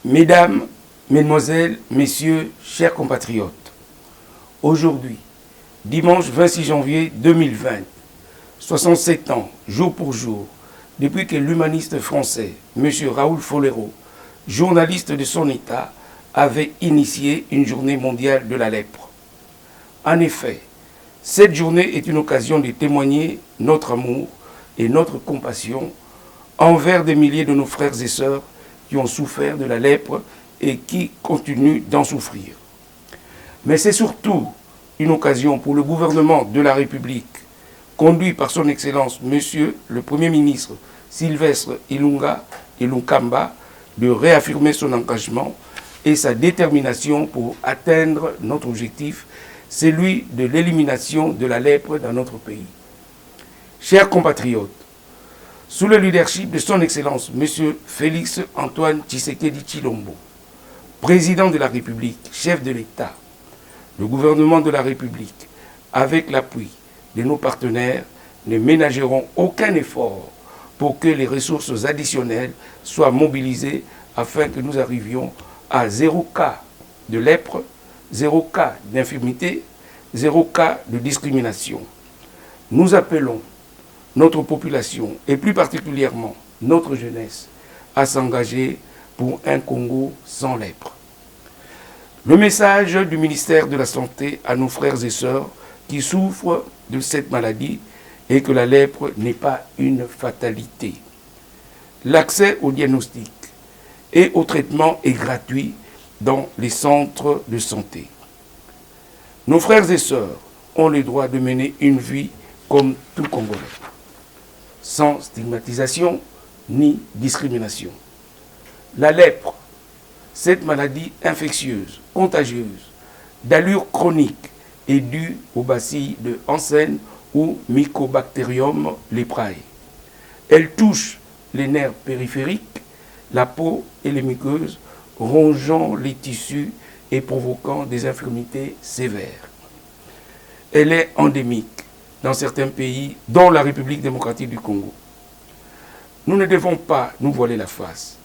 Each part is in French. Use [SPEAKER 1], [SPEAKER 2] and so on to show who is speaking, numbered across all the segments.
[SPEAKER 1] Mesdames, Mesdemoiselles, Messieurs, chers compatriotes, aujourd'hui, dimanche 26 janvier 2020, 67 ans, jour pour jour, depuis que l'humaniste français, M. Raoul Folero, journaliste de son État, avait initié une journée mondiale de la lèpre. En effet, cette journée est une occasion de témoigner notre amour et notre compassion envers des milliers de nos frères et sœurs qui ont souffert de la lèpre et qui continuent d'en souffrir. Mais c'est surtout une occasion pour le gouvernement de la République, conduit par son Excellence Monsieur le Premier ministre Sylvestre Ilunga Ilunkamba, de réaffirmer son engagement et sa détermination pour atteindre notre objectif, celui de l'élimination de la lèpre dans notre pays. Chers compatriotes, sous le leadership de son Excellence M. Félix Antoine Tshisekedi Tshilombo, président de la République, chef de l'État, le gouvernement de la République, avec l'appui de nos partenaires, ne ménageront aucun effort pour que les ressources additionnelles soient mobilisées afin que nous arrivions à 0 cas de lèpre, 0 cas d'infirmité, 0 cas de discrimination. Nous appelons notre population, et plus particulièrement notre jeunesse, à s'engager pour un Congo sans lèpre. Le message du ministère de la Santé à nos frères et sœurs qui souffrent de cette maladie est que la lèpre n'est pas une fatalité. L'accès au diagnostic et au traitement est gratuit dans les centres de santé. Nos frères et sœurs ont le droit de mener une vie comme tout Congolais, sans stigmatisation ni discrimination. La lèpre, cette maladie infectieuse, contagieuse, d'allure chronique, est due au bacille de Hansen ou Mycobacterium leprae. Elle touche les nerfs périphériques, la peau et les muqueuses, rongeant les tissus et provoquant des infirmités sévères. Elle est endémique dans certains pays, dont la République démocratique du Congo. Nous ne devons pas nous voiler la face.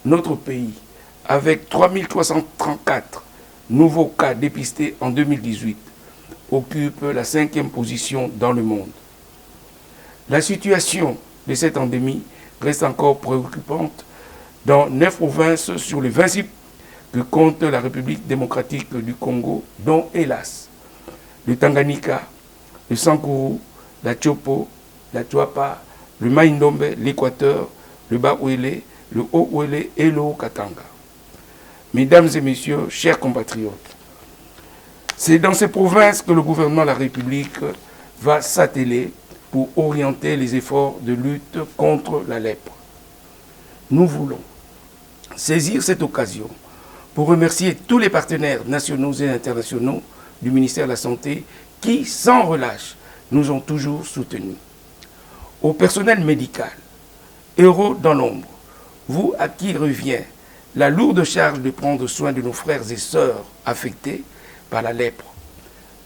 [SPEAKER 1] Notre pays, avec 3334 nouveaux cas dépistés en 2018, occupe la 5e position dans le monde. La situation de cette endémie reste encore préoccupante dans 9 provinces sur les 26 que compte la République démocratique du Congo, dont, hélas, le Tanganyika, le Sankuru, la Tchopo, la Tchouapa, le Maïndombe, l'Équateur, le Bas-Ouélé, le Haut-Ouélé et le Haut-Katanga. Mesdames et messieurs, chers compatriotes, c'est dans ces provinces que le gouvernement de la République va s'atteler pour orienter les efforts de lutte contre la lèpre. Nous voulons saisir cette occasion pour remercier tous les partenaires nationaux et internationaux du ministère de la Santé qui, sans relâche, nous ont toujours soutenus. Au personnel médical, héros dans l'ombre, vous à qui revient la lourde charge de prendre soin de nos frères et sœurs affectés par la lèpre,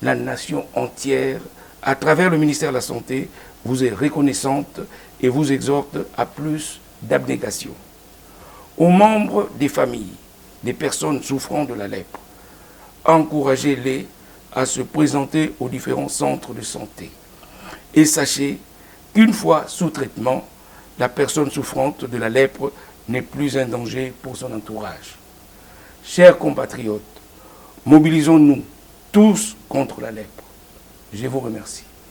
[SPEAKER 1] la nation entière, à travers le ministère de la Santé, vous est reconnaissante et vous exhorte à plus d'abnégation. Aux membres des familles des personnes souffrant de la lèpre, encouragez-les à se présenter aux différents centres de santé. Et sachez qu'une fois sous traitement, la personne souffrante de la lèpre n'est plus un danger pour son entourage. Chers compatriotes, mobilisons-nous tous contre la lèpre. Je vous remercie.